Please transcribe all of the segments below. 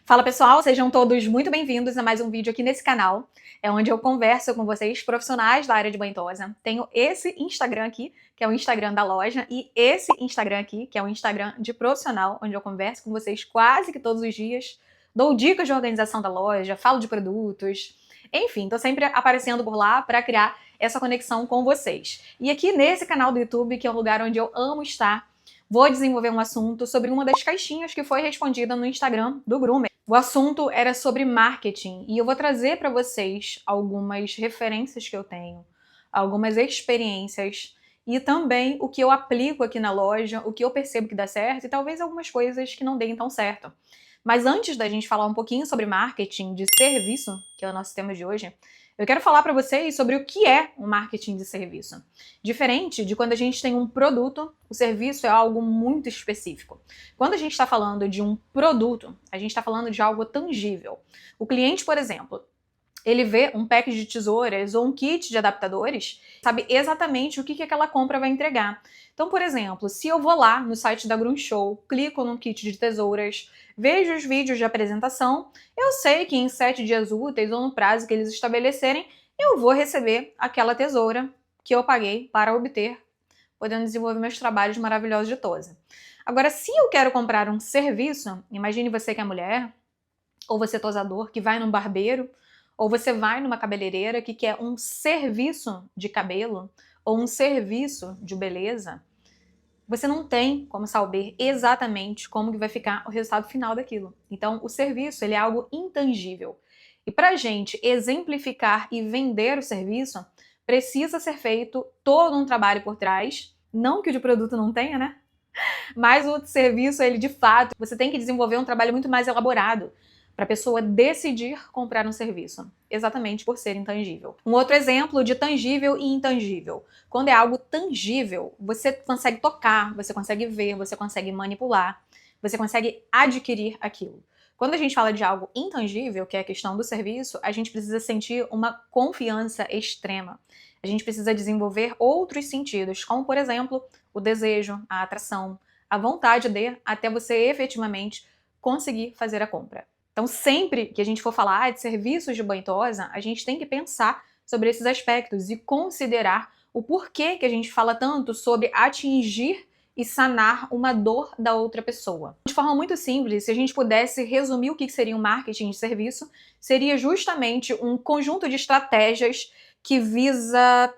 Fala pessoal, sejam todos muito bem-vindos a mais um vídeo aqui nesse canal. É onde eu converso com vocês, profissionais da área de banho tosa. Tenho esse Instagram aqui, que é o Instagram da loja, e esse Instagram aqui, que é o Instagram de profissional, onde eu converso com vocês quase que todos os dias, dou dicas de organização da loja, falo de produtos, enfim, tô sempre aparecendo por lá para criar essa conexão com vocês. E aqui nesse canal do YouTube, que é um lugar onde eu amo estar, vou desenvolver um assunto sobre uma das caixinhas que foi respondida no Instagram do Groomer. O assunto era sobre marketing e eu vou trazer para vocês algumas referências que eu tenho, algumas experiências e também o que eu aplico aqui na loja, o que eu percebo que dá certo e talvez algumas coisas que não deem tão certo. Mas antes da gente falar um pouquinho sobre marketing de serviço, que é o nosso tema de hoje, eu quero falar para vocês sobre o que é um marketing de serviço. Diferente de quando a gente tem um produto, o serviço é algo muito específico. Quando a gente está falando de um produto, a gente está falando de algo tangível. O cliente, por exemplo, ele vê um pack de tesouras ou um kit de adaptadores, sabe exatamente o que aquela compra vai entregar. Então, por exemplo, se eu vou lá no site da Groom Show, clico num kit de tesouras, vejo os vídeos de apresentação, eu sei que em 7 dias úteis ou no prazo que eles estabelecerem, eu vou receber aquela tesoura que eu paguei para obter, podendo desenvolver meus trabalhos maravilhosos de tosa. Agora, se eu quero comprar um serviço, imagine você que é mulher, ou você tosador, que vai num barbeiro, ou você vai numa cabeleireira que quer um serviço de cabelo, ou um serviço de beleza, você não tem como saber exatamente como que vai ficar o resultado final daquilo. Então, o serviço, ele é algo intangível. E para a gente exemplificar e vender o serviço, precisa ser feito todo um trabalho por trás, não que o de produto não tenha, né? Mas o serviço, ele de fato, você tem que desenvolver um trabalho muito mais elaborado para a pessoa decidir comprar um serviço, exatamente por ser intangível. Um outro exemplo de tangível e intangível. Quando é algo tangível, você consegue tocar, você consegue ver, você consegue manipular, você consegue adquirir aquilo. Quando a gente fala de algo intangível, que é a questão do serviço, a gente precisa sentir uma confiança extrema. A gente precisa desenvolver outros sentidos, como, por exemplo, o desejo, a atração, a vontade de, até você efetivamente conseguir fazer a compra. Então, sempre que a gente for falar de serviços de banho tosa, a gente tem que pensar sobre esses aspectos e considerar o porquê que a gente fala tanto sobre atingir e sanar uma dor da outra pessoa. De forma muito simples, se a gente pudesse resumir o que seria um marketing de serviço, seria justamente um conjunto de estratégias que visa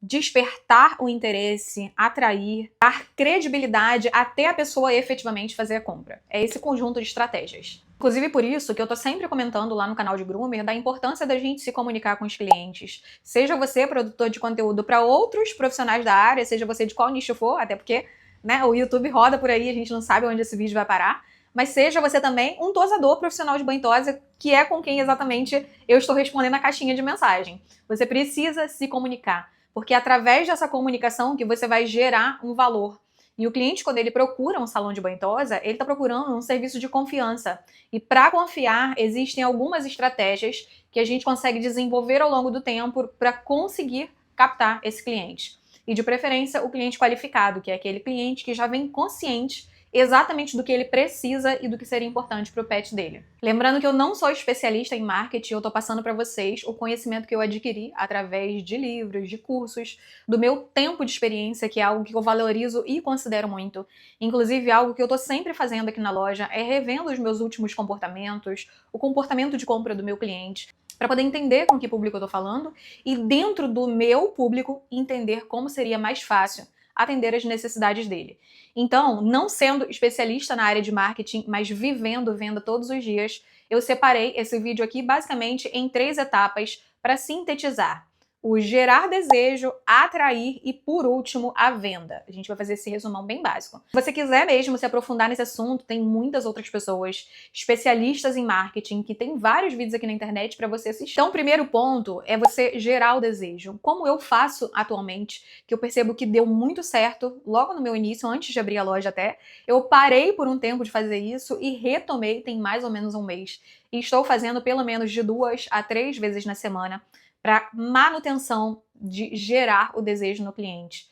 despertar o interesse, atrair, dar credibilidade até a pessoa efetivamente fazer a compra. É esse conjunto de estratégias. Inclusive por isso que eu tô sempre comentando lá no canal de Groomer da importância da gente se comunicar com os clientes. Seja você produtor de conteúdo para outros profissionais da área, seja você de qual nicho for, até porque, né, o YouTube roda por aí, a gente não sabe onde esse vídeo vai parar. Mas seja você também um tosador profissional de banho tosa, que é com quem exatamente eu estou respondendo a caixinha de mensagem. Você precisa se comunicar, porque é através dessa comunicação que você vai gerar um valor. E o cliente, quando ele procura um salão de banho tosa, ele está procurando um serviço de confiança. E para confiar, existem algumas estratégias que a gente consegue desenvolver ao longo do tempo para conseguir captar esse cliente. E de preferência, o cliente qualificado, que é aquele cliente que já vem consciente exatamente do que ele precisa e do que seria importante para o pet dele. Lembrando que eu não sou especialista em marketing, eu estou passando para vocês o conhecimento que eu adquiri através de livros, de cursos, do meu tempo de experiência, que é algo que eu valorizo e considero muito. Inclusive, algo que eu estou sempre fazendo aqui na loja é revendo os meus últimos comportamentos, o comportamento de compra do meu cliente, para poder entender com que público eu estou falando e, dentro do meu público, entender como seria mais fácil atender as necessidades dele. Então, não sendo especialista na área de marketing, mas vivendo venda todos os dias, eu separei esse vídeo aqui basicamente em 3 etapas para sintetizar o gerar desejo, atrair e, por último, a venda. A gente vai fazer esse resumão bem básico. Se você quiser mesmo se aprofundar nesse assunto, tem muitas outras pessoas especialistas em marketing que tem vários vídeos aqui na internet para você assistir. Então, o primeiro ponto é você gerar o desejo. Como eu faço atualmente, que eu percebo que deu muito certo logo no meu início, antes de abrir a loja até, eu parei por um tempo de fazer isso e retomei tem mais ou menos um mês. E estou fazendo pelo menos de 2 a 3 vezes na semana para manutenção de gerar o desejo no cliente.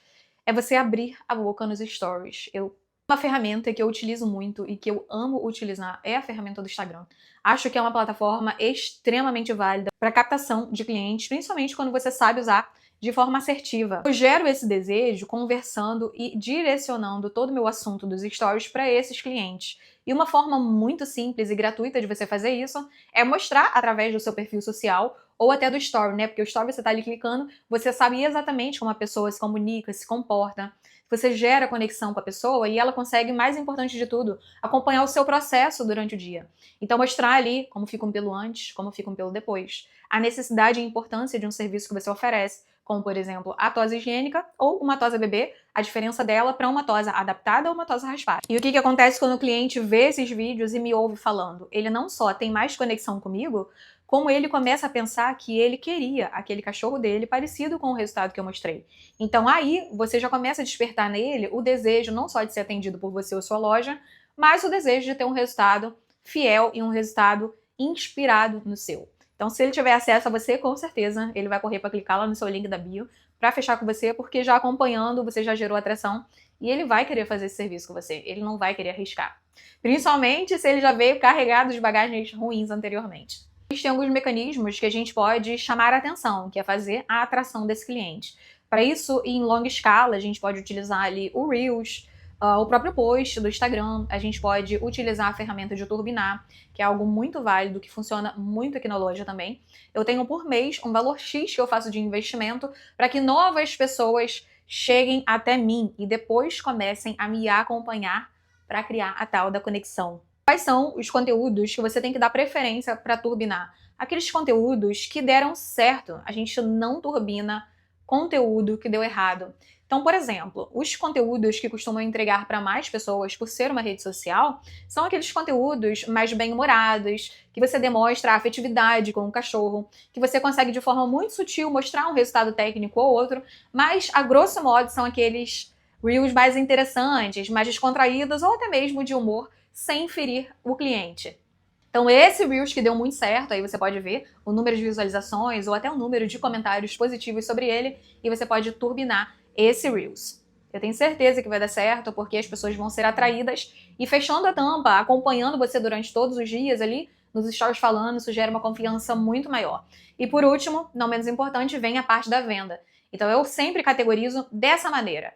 É você abrir a boca nos stories. Eu Uma ferramenta que eu utilizo muito e que eu amo utilizar é a ferramenta do Instagram. Acho que é uma plataforma extremamente válida para captação de clientes, principalmente quando você sabe usar de forma assertiva. Eu gero esse desejo conversando e direcionando todo o meu assunto dos stories para esses clientes. E uma forma muito simples e gratuita de você fazer isso é mostrar através do seu perfil social ou até do story, né? Porque o story você está ali clicando, você sabe exatamente como a pessoa se comunica, se comporta. Você gera conexão com a pessoa e ela consegue, mais importante de tudo, acompanhar o seu processo durante o dia. Então, mostrar ali como fica um pelo antes, como fica um pelo depois. A necessidade e a importância de um serviço que você oferece, como, por exemplo, a tosa higiênica ou uma tosa bebê, a diferença dela para uma tosa adaptada ou uma tosa raspada. E o que acontece quando o cliente vê esses vídeos e me ouve falando? Ele não só tem mais conexão comigo, como ele começa a pensar que ele queria aquele cachorro dele parecido com o resultado que eu mostrei. Então aí você já começa a despertar nele o desejo não só de ser atendido por você ou sua loja, mas o desejo de ter um resultado fiel e um resultado inspirado no seu. Então se ele tiver acesso a você, com certeza ele vai correr para clicar lá no seu link da bio para fechar com você, porque já acompanhando você já gerou atração e ele vai querer fazer esse serviço com você, ele não vai querer arriscar. Principalmente se ele já veio carregado de bagagens ruins anteriormente. Tem alguns mecanismos que a gente pode chamar a atenção, que é fazer a atração desse cliente. Para isso, em longa escala, a gente pode utilizar ali o Reels, o próprio post do Instagram, a gente pode utilizar a ferramenta de turbinar, que é algo muito válido, que funciona muito aqui na loja também. Eu tenho por mês um valor X que eu faço de investimento para que novas pessoas cheguem até mim e depois comecem a me acompanhar para criar a tal da conexão. Quais são os conteúdos que você tem que dar preferência para turbinar? Aqueles conteúdos que deram certo. A gente não turbina conteúdo que deu errado. Então, por exemplo, os conteúdos que costumam entregar para mais pessoas por ser uma rede social são aqueles conteúdos mais bem-humorados, que você demonstra a afetividade com o cachorro, que você consegue de forma muito sutil mostrar um resultado técnico ou outro, mas a grosso modo são aqueles reels mais interessantes, mais descontraídos ou até mesmo de humor, sem ferir o cliente. Então esse Reels que deu muito certo, aí você pode ver o número de visualizações ou até o número de comentários positivos sobre ele e você pode turbinar esse Reels. Eu tenho certeza que vai dar certo porque as pessoas vão ser atraídas e fechando a tampa, acompanhando você durante todos os dias ali, nos stories falando, isso gera uma confiança muito maior. E por último, não menos importante, vem a parte da venda. Então eu sempre categorizo dessa maneira.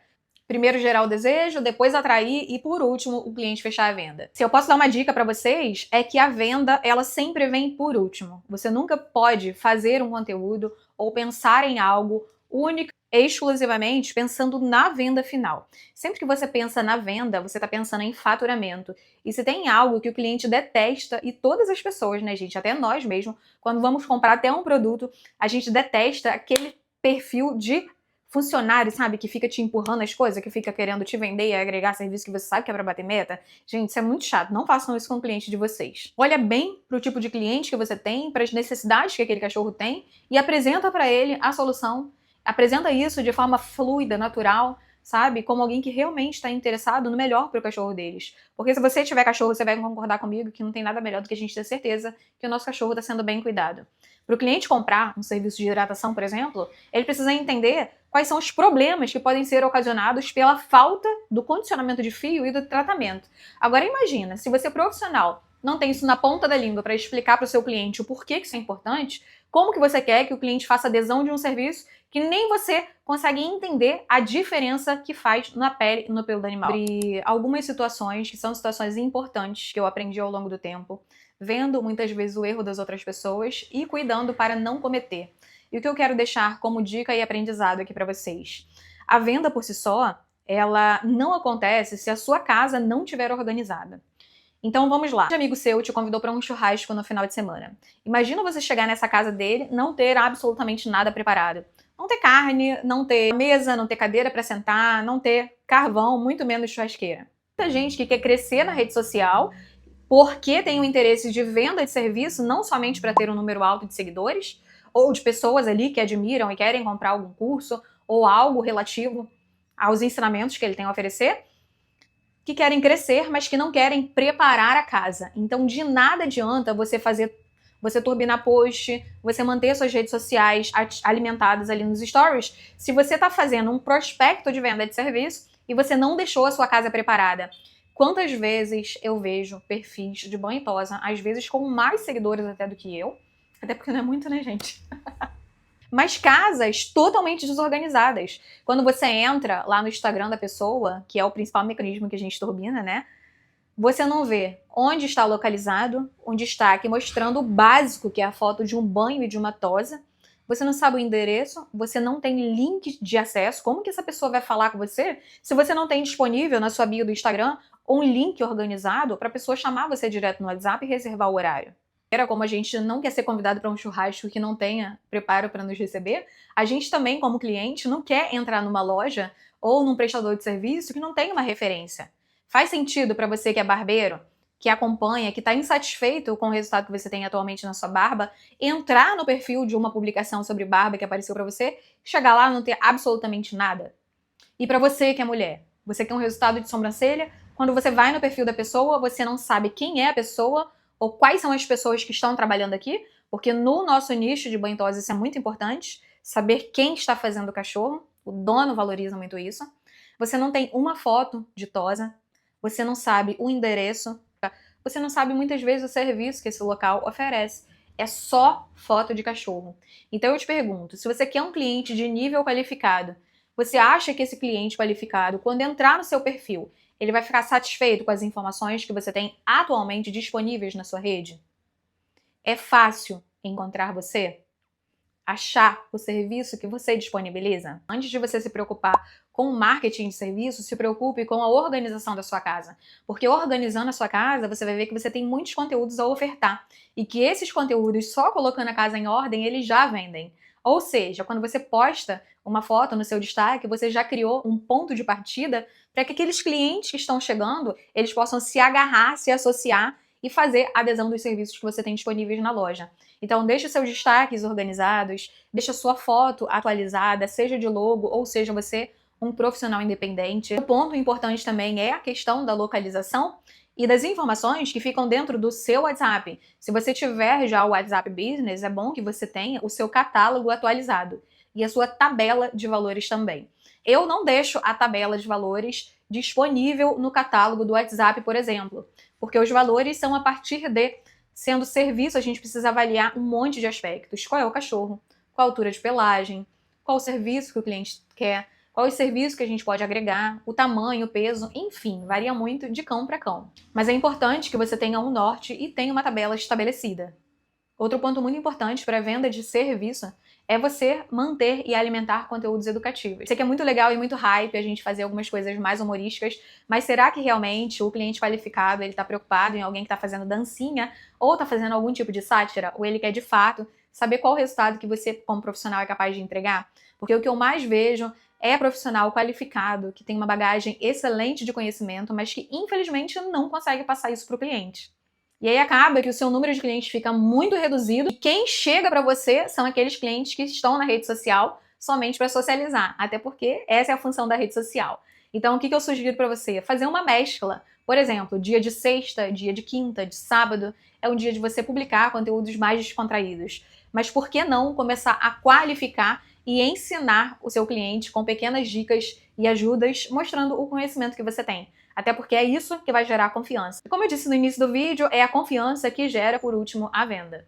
Primeiro gerar o desejo, depois atrair e por último o cliente fechar a venda. Se eu posso dar uma dica para vocês, é que a venda ela sempre vem por último. Você nunca pode fazer um conteúdo ou pensar em algo único exclusivamente pensando na venda final. Sempre que você pensa na venda, você está pensando em faturamento. E se tem algo que o cliente detesta, e todas as pessoas, né, gente, até nós mesmos, quando vamos comprar até um produto, a gente detesta aquele perfil de funcionário, sabe, que fica te empurrando as coisas, que fica querendo te vender e agregar serviço que você sabe que é pra bater meta. Gente, isso é muito chato. Não façam isso com o cliente de vocês. Olha bem pro tipo de cliente que você tem, para as necessidades que aquele cachorro tem e apresenta para ele a solução. Apresenta isso de forma fluida, natural, sabe? Como alguém que realmente está interessado no melhor pro cachorro deles. Porque se você tiver cachorro, você vai concordar comigo que não tem nada melhor do que a gente ter certeza que o nosso cachorro está sendo bem cuidado. Para o cliente comprar um serviço de hidratação, por exemplo, ele precisa entender quais são os problemas que podem ser ocasionados pela falta do condicionamento de fio e do tratamento. Agora imagina, se você profissional não tem isso na ponta da língua para explicar para o seu cliente o porquê que isso é importante, como que você quer que o cliente faça adesão de um serviço que nem você consegue entender a diferença que faz na pele e no pelo do animal? Sobre algumas situações que são situações importantes que eu aprendi ao longo do tempo, vendo muitas vezes o erro das outras pessoas e cuidando para não cometer. E o que eu quero deixar como dica e aprendizado aqui para vocês. A venda por si só, ela não acontece se a sua casa não estiver organizada. Então vamos lá. Um amigo seu te convidou para um churrasco no final de semana. Imagina você chegar nessa casa dele, não ter absolutamente nada preparado. Não ter carne, não ter mesa, não ter cadeira para sentar, não ter carvão, muito menos churrasqueira. Muita gente que quer crescer na rede social porque tem o interesse de venda de serviço, não somente para ter um número alto de seguidores, ou de pessoas ali que admiram e querem comprar algum curso ou algo relativo aos ensinamentos que ele tem a oferecer, que querem crescer, mas que não querem preparar a casa. Então, de nada adianta você turbinar post, você manter suas redes sociais alimentadas ali nos stories, se você está fazendo um prospecto de venda de serviço e você não deixou a sua casa preparada. Quantas vezes eu vejo perfis de banho e tosa, às vezes com mais seguidores até do que eu, até porque não é muito, né, gente? Mas casas totalmente desorganizadas. Quando você entra lá no Instagram da pessoa, que é o principal mecanismo que a gente turbina, né? Você não vê onde está localizado, um destaque mostrando o básico, que é a foto de um banho e de uma tosa. Você não sabe o endereço, você não tem link de acesso. Como que essa pessoa vai falar com você se você não tem disponível na sua bio do Instagram um link organizado para a pessoa chamar você direto no WhatsApp e reservar o horário? Como a gente não quer ser convidado para um churrasco que não tenha preparo para nos receber, a gente também, como cliente, não quer entrar numa loja ou num prestador de serviço que não tem uma referência. Faz sentido para você que é barbeiro, que acompanha, que está insatisfeito com o resultado que você tem atualmente na sua barba, entrar no perfil de uma publicação sobre barba que apareceu para você, chegar lá e não ter absolutamente nada? E para você que é mulher, você quer um resultado de sobrancelha, quando você vai no perfil da pessoa, você não sabe quem é a pessoa ou quais são as pessoas que estão trabalhando aqui, porque no nosso nicho de banho e tosa isso é muito importante, saber quem está fazendo o cachorro, o dono valoriza muito isso. Você não tem uma foto de tosa, você não sabe o endereço, você não sabe muitas vezes o serviço que esse local oferece. É só foto de cachorro. Então eu te pergunto, se você quer um cliente de nível qualificado, você acha que esse cliente qualificado, quando entrar no seu perfil, ele vai ficar satisfeito com as informações que você tem atualmente disponíveis na sua rede? É fácil encontrar você? Achar o serviço que você disponibiliza? Antes de você se preocupar com o marketing de serviço, se preocupe com a organização da sua casa. Porque organizando a sua casa, você vai ver que você tem muitos conteúdos a ofertar. E que esses conteúdos, só colocando a casa em ordem, eles já vendem. Ou seja, quando você posta uma foto no seu destaque, você já criou um ponto de partida para que aqueles clientes que estão chegando, eles possam se agarrar, se associar e fazer adesão dos serviços que você tem disponíveis na loja. Então, deixe seus destaques organizados, deixe a sua foto atualizada, seja de logo ou seja você um profissional independente. O ponto importante também é a questão da localização e das informações que ficam dentro do seu WhatsApp. Se você tiver já o WhatsApp Business, é bom que você tenha o seu catálogo atualizado e a sua tabela de valores também. Eu não deixo a tabela de valores disponível no catálogo do WhatsApp, por exemplo, porque os valores são a partir de, sendo serviço, a gente precisa avaliar um monte de aspectos. Qual é o cachorro? Qual a altura de pelagem? Qual o serviço que o cliente quer? Qual o serviço que a gente pode agregar? O tamanho, o peso, enfim, varia muito de cão para cão. Mas é importante que você tenha um norte e tenha uma tabela estabelecida. Outro ponto muito importante para a venda de serviço é você manter e alimentar conteúdos educativos. Sei que é muito legal e muito hype a gente fazer algumas coisas mais humorísticas, mas será que realmente o cliente qualificado ele está preocupado em alguém que está fazendo dancinha ou está fazendo algum tipo de sátira? Ou ele quer de fato saber qual o resultado que você, como profissional, é capaz de entregar? Porque o que eu mais vejo é profissional qualificado, que tem uma bagagem excelente de conhecimento, mas que infelizmente não consegue passar isso para o cliente. E aí acaba que o seu número de clientes fica muito reduzido e quem chega para você são aqueles clientes que estão na rede social somente para socializar, até porque essa é a função da rede social. Então o que eu sugiro para você? Fazer uma mescla. Por exemplo, dia de sexta, dia de quinta, de sábado, é um dia de você publicar conteúdos mais descontraídos. Mas por que não começar a qualificar e ensinar o seu cliente com pequenas dicas e ajudas, mostrando o conhecimento que você tem? Até porque é isso que vai gerar confiança. E como eu disse no início do vídeo, é a confiança que gera, por último, a venda.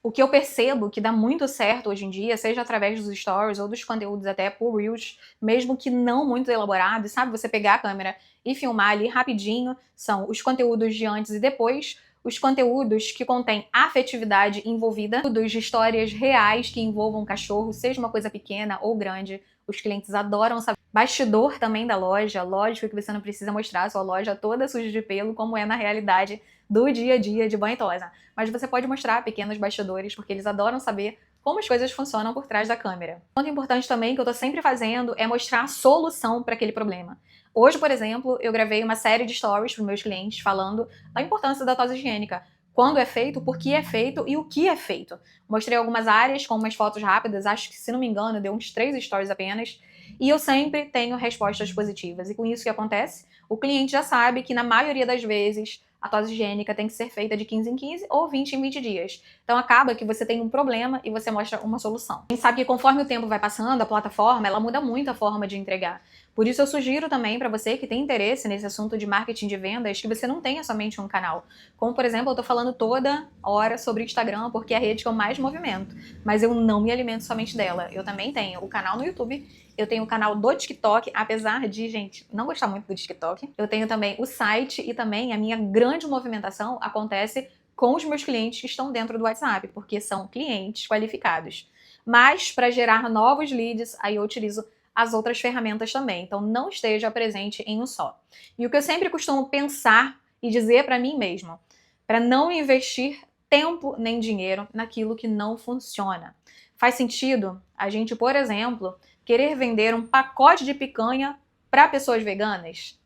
O que eu percebo que dá muito certo hoje em dia, seja através dos stories ou dos conteúdos até por Reels, mesmo que não muito elaborados, sabe? Você pegar a câmera e filmar ali rapidinho, são os conteúdos de antes e depois, os conteúdos que contêm afetividade envolvida, dos de histórias reais que envolvam o cachorro, seja uma coisa pequena ou grande. Os clientes adoram saber. Bastidor também da loja, lógico que você não precisa mostrar a sua loja toda suja de pelo, como é na realidade do dia a dia de banho e tosa. Mas você pode mostrar pequenos bastidores, porque eles adoram saber como as coisas funcionam por trás da câmera. Um ponto importante também que eu tô sempre fazendo é mostrar a solução para aquele problema. Hoje, por exemplo, eu gravei uma série de stories para os meus clientes falando da importância da tosa higiênica. Quando é feito, por que é feito e o que é feito. Mostrei algumas áreas com umas fotos rápidas, acho que, se não me engano, deu uns 3 stories apenas. E eu sempre tenho respostas positivas. E com isso que acontece, o cliente já sabe que na maioria das vezes a tosa higiênica tem que ser feita de 15 em 15 ou 20 em 20 dias. Então acaba que você tem um problema e você mostra uma solução. A gente sabe que conforme o tempo vai passando, a plataforma ela muda muito a forma de entregar. Por isso eu sugiro também para você que tem interesse nesse assunto de marketing de vendas, que você não tenha somente um canal. Como, por exemplo, eu tô falando toda hora sobre o Instagram, porque é a rede que eu mais movimento. Mas eu não me alimento somente dela. Eu também tenho o canal no YouTube, eu tenho o canal do TikTok, apesar de, gente, não gostar muito do TikTok. Eu tenho também o site e também a minha grande movimentação acontece com os meus clientes que estão dentro do WhatsApp, porque são clientes qualificados. Mas para gerar novos leads, aí eu utilizo as outras ferramentas também. Então não esteja presente em um só. E o que eu sempre costumo pensar e dizer para mim mesmo, para não investir tempo nem dinheiro naquilo que não funciona. Faz sentido a gente, por exemplo, querer vender um pacote de picanha para pessoas veganas?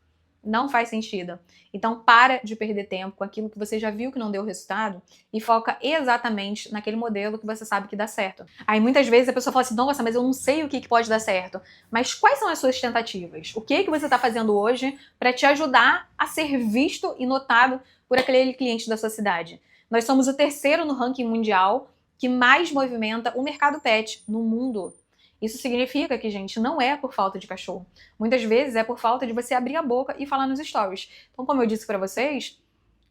Não faz sentido. Então para de perder tempo com aquilo que você já viu que não deu resultado e foca exatamente naquele modelo que você sabe que dá certo. Aí muitas vezes a pessoa fala assim, nossa, mas eu não sei o que pode dar certo. Mas quais são as suas tentativas? O que você está fazendo hoje para te ajudar a ser visto e notado por aquele cliente da sua cidade? Nós somos o terceiro no ranking mundial que mais movimenta o mercado pet no mundo. Isso significa que, gente, não é por falta de cachorro. Muitas vezes é por falta de você abrir a boca e falar nos stories. Então, como eu disse pra vocês,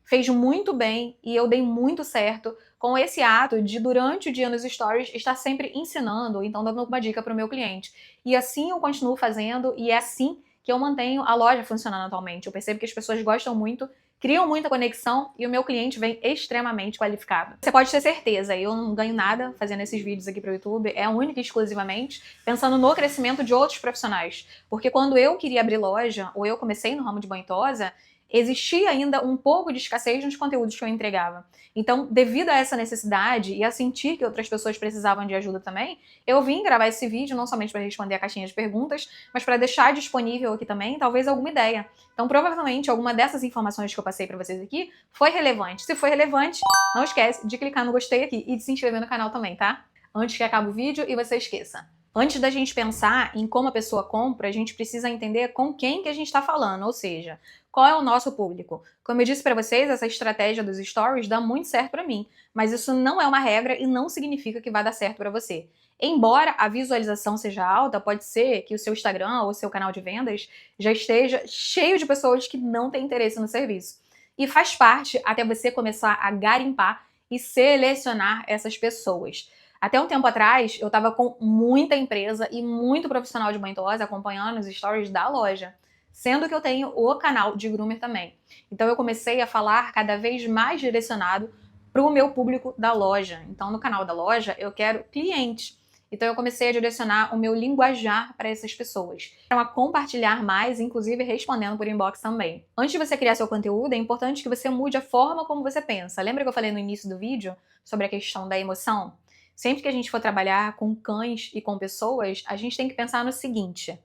fez muito bem e eu dei muito certo com esse ato de, durante o dia nos stories, estar sempre ensinando, ou então dando alguma dica pro meu cliente. E assim eu continuo fazendo e é assim que eu mantenho a loja funcionando atualmente. Eu percebo que as pessoas gostam muito, criam muita conexão e o meu cliente vem extremamente qualificado. Você pode ter certeza, eu não ganho nada fazendo esses vídeos aqui pro YouTube, é única e exclusivamente pensando no crescimento de outros profissionais. Porque quando eu queria abrir loja, ou eu comecei no ramo de banho e tosa, existia ainda um pouco de escassez nos conteúdos que eu entregava. Então, devido a essa necessidade e a sentir que outras pessoas precisavam de ajuda também, eu vim gravar esse vídeo não somente para responder a caixinha de perguntas, mas para deixar disponível aqui também, talvez, alguma ideia. Então, provavelmente, alguma dessas informações que eu passei para vocês aqui foi relevante. Se foi relevante, não esquece de clicar no gostei aqui e de se inscrever no canal também, tá? Antes que acabe o vídeo e você esqueça. Antes da gente pensar em como a pessoa compra, a gente precisa entender com quem que a gente está falando, ou seja, qual é o nosso público. Como eu disse para vocês, essa estratégia dos stories dá muito certo para mim, mas isso não é uma regra e não significa que vai dar certo para você. Embora a visualização seja alta, pode ser que o seu Instagram ou o seu canal de vendas já esteja cheio de pessoas que não têm interesse no serviço. E faz parte até você começar a garimpar e selecionar essas pessoas. Até um tempo atrás, eu estava com muita empresa e muito profissional de banho e tosa acompanhando os stories da loja, sendo que eu tenho o canal de groomer também. Então eu comecei a falar cada vez mais direcionado para o meu público da loja. Então no canal da loja eu quero clientes. Então eu comecei a direcionar o meu linguajar para essas pessoas. A compartilhar mais, inclusive respondendo por inbox também. Antes de você criar seu conteúdo, é importante que você mude a forma como você pensa. Lembra que eu falei no início do vídeo sobre a questão da emoção? Sempre que a gente for trabalhar com cães e com pessoas, a gente tem que pensar no seguinte: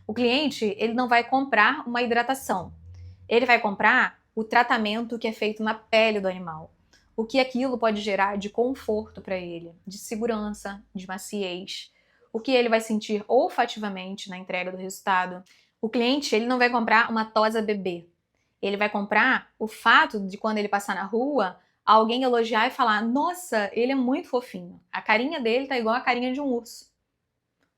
o cliente, ele não vai comprar uma hidratação. Ele vai comprar o tratamento que é feito na pele do animal. O que aquilo pode gerar de conforto para ele, de segurança, de maciez. O que ele vai sentir olfativamente na entrega do resultado. O cliente, ele não vai comprar uma tosa bebê. Ele vai comprar o fato de, quando ele passar na rua, alguém elogiar e falar: nossa, ele é muito fofinho. A carinha dele tá igual a carinha de um urso.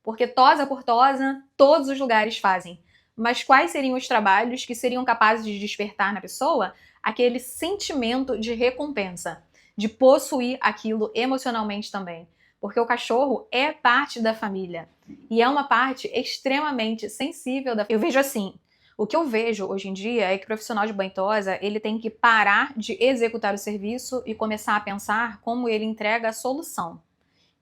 Porque tosa por tosa, todos os lugares fazem. Mas quais seriam os trabalhos que seriam capazes de despertar na pessoa aquele sentimento de recompensa, de possuir aquilo emocionalmente também? Porque o cachorro é parte da família e é uma parte extremamente sensível da... Eu vejo assim, o que eu vejo hoje em dia é que o profissional de banho e tosa, ele tem que parar de executar o serviço e começar a pensar como ele entrega a solução.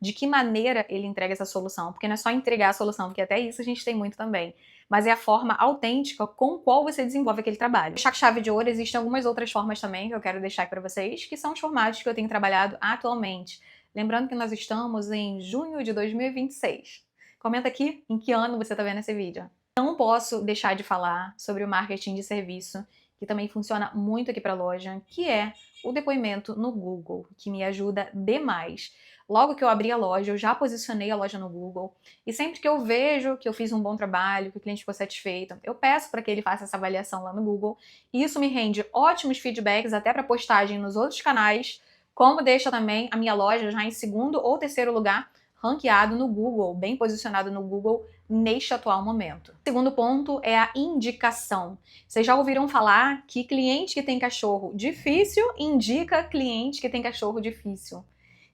De que maneira ele entrega essa solução. Porque não é só entregar a solução, porque até isso a gente tem muito também. Mas é a forma autêntica com qual você desenvolve aquele trabalho. Chave de ouro, existem algumas outras formas também que eu quero deixar aqui para vocês, que são os formatos que eu tenho trabalhado atualmente. Lembrando que nós estamos em junho de 2026. Comenta aqui em que ano você está vendo esse vídeo. Não posso deixar de falar sobre o marketing de serviço, que também funciona muito aqui para a loja, que é o depoimento no Google, que me ajuda demais. Logo que eu abri a loja, eu já posicionei a loja no Google, e sempre que eu vejo que eu fiz um bom trabalho, que o cliente ficou satisfeito, eu peço para que ele faça essa avaliação lá no Google, e isso me rende ótimos feedbacks até para postagem nos outros canais, como deixa também a minha loja já em segundo ou terceiro lugar, ranqueado no Google, bem posicionado no Google neste atual momento. O segundo ponto é a indicação. Vocês já ouviram falar que cliente que tem cachorro difícil indica cliente que tem cachorro difícil.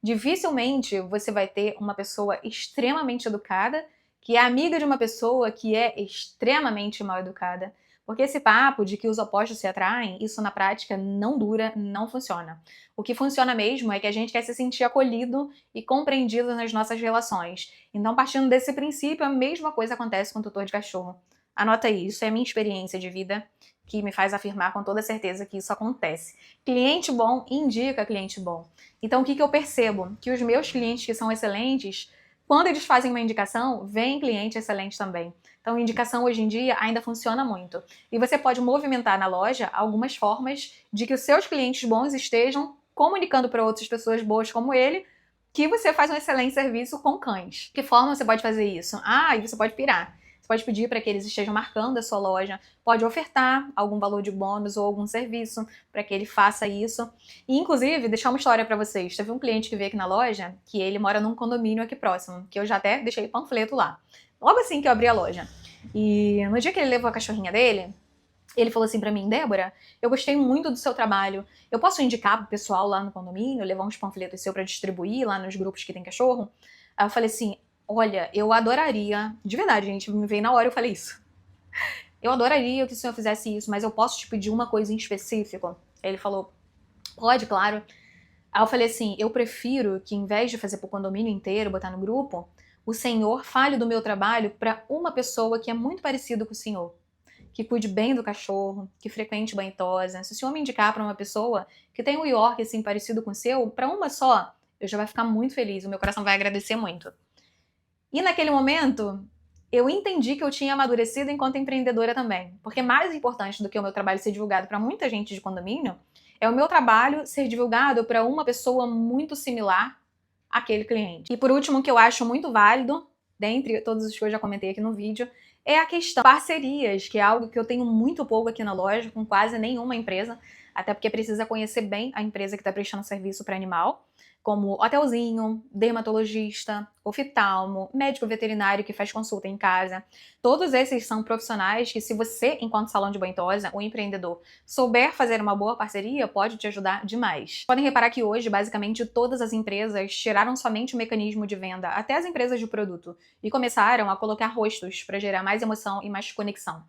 Dificilmente você vai ter uma pessoa extremamente educada que é amiga de uma pessoa que é extremamente mal educada. Porque esse papo de que os opostos se atraem, isso na prática não dura, não funciona. O que funciona mesmo é que a gente quer se sentir acolhido e compreendido nas nossas relações. Então, partindo desse princípio, a mesma coisa acontece com o tutor de cachorro. Anota aí, isso é a minha experiência de vida que me faz afirmar com toda certeza que isso acontece. Cliente bom indica cliente bom. Então, o que eu percebo? Que os meus clientes que são excelentes, quando eles fazem uma indicação, vem cliente excelente também. Então, indicação hoje em dia ainda funciona muito. E você pode movimentar na loja algumas formas de que os seus clientes bons estejam comunicando para outras pessoas boas como ele que você faz um excelente serviço com cães. Que forma você pode fazer isso? E você pode pirar. Você pode pedir para que eles estejam marcando a sua loja, pode ofertar algum valor de bônus ou algum serviço para que ele faça isso. E, inclusive, deixar uma história para vocês. Teve um cliente que veio aqui na loja, que ele mora num condomínio aqui próximo, que eu já até deixei panfleto lá. Logo assim que eu abri a loja. E no dia que ele levou a cachorrinha dele, ele falou assim pra mim: Débora, eu gostei muito do seu trabalho. Eu posso indicar pro pessoal lá no condomínio, levar uns panfletos seu pra distribuir lá nos grupos que tem cachorro? Aí eu falei assim: olha, eu adoraria, de verdade, gente, me veio na hora eu falei isso. Eu adoraria que o senhor fizesse isso, mas eu posso te pedir uma coisa em específico? Ele falou: pode, claro. Aí eu falei assim: eu prefiro que, em vez de fazer pro condomínio inteiro, botar no grupo, o senhor fale do meu trabalho para uma pessoa que é muito parecida com o senhor, que cuide bem do cachorro, que frequente banho e tosa. Se o senhor me indicar para uma pessoa que tem um York assim parecido com o seu, para uma só, eu já vai ficar muito feliz, o meu coração vai agradecer muito. E naquele momento, eu entendi que eu tinha amadurecido enquanto empreendedora também, porque mais importante do que o meu trabalho ser divulgado para muita gente de condomínio, é o meu trabalho ser divulgado para uma pessoa muito similar àquele cliente. E por último, o que eu acho muito válido, dentre todos os que eu já comentei aqui no vídeo, é a questão de parcerias, que é algo que eu tenho muito pouco aqui na loja, com quase nenhuma empresa, até porque precisa conhecer bem a empresa que está prestando serviço para animal, como hotelzinho, dermatologista, oftalmo, médico veterinário que faz consulta em casa. Todos esses são profissionais que, se você, enquanto salão de banho e tosa, ou empreendedor, souber fazer uma boa parceria, pode te ajudar demais. Podem reparar que hoje, basicamente, todas as empresas tiraram somente o mecanismo de venda, até as empresas de produto, e começaram a colocar rostos para gerar mais emoção e mais conexão.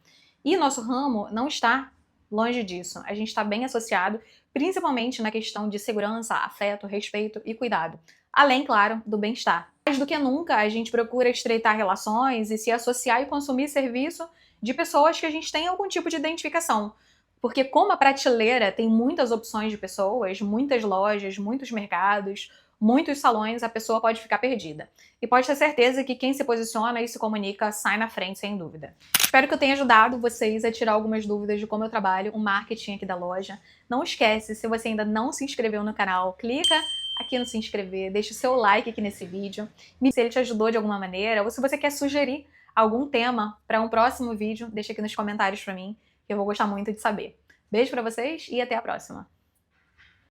E nosso ramo não está longe disso. A gente está bem associado, principalmente na questão de segurança, afeto, respeito e cuidado. Além, claro, do bem-estar. Mais do que nunca, a gente procura estreitar relações e se associar e consumir serviço de pessoas que a gente tem algum tipo de identificação. Porque como a prateleira tem muitas opções de pessoas, muitas lojas, muitos mercados, muitos salões, a pessoa pode ficar perdida. E pode ter certeza que quem se posiciona e se comunica sai na frente, sem dúvida. Espero que eu tenha ajudado vocês a tirar algumas dúvidas de como eu trabalho o marketing aqui da loja. Não esquece, se você ainda não se inscreveu no canal, clica aqui no se inscrever, deixa o seu like aqui nesse vídeo, se ele te ajudou de alguma maneira, ou se você quer sugerir algum tema para um próximo vídeo, deixa aqui nos comentários para mim, que eu vou gostar muito de saber. Beijo para vocês e até a próxima!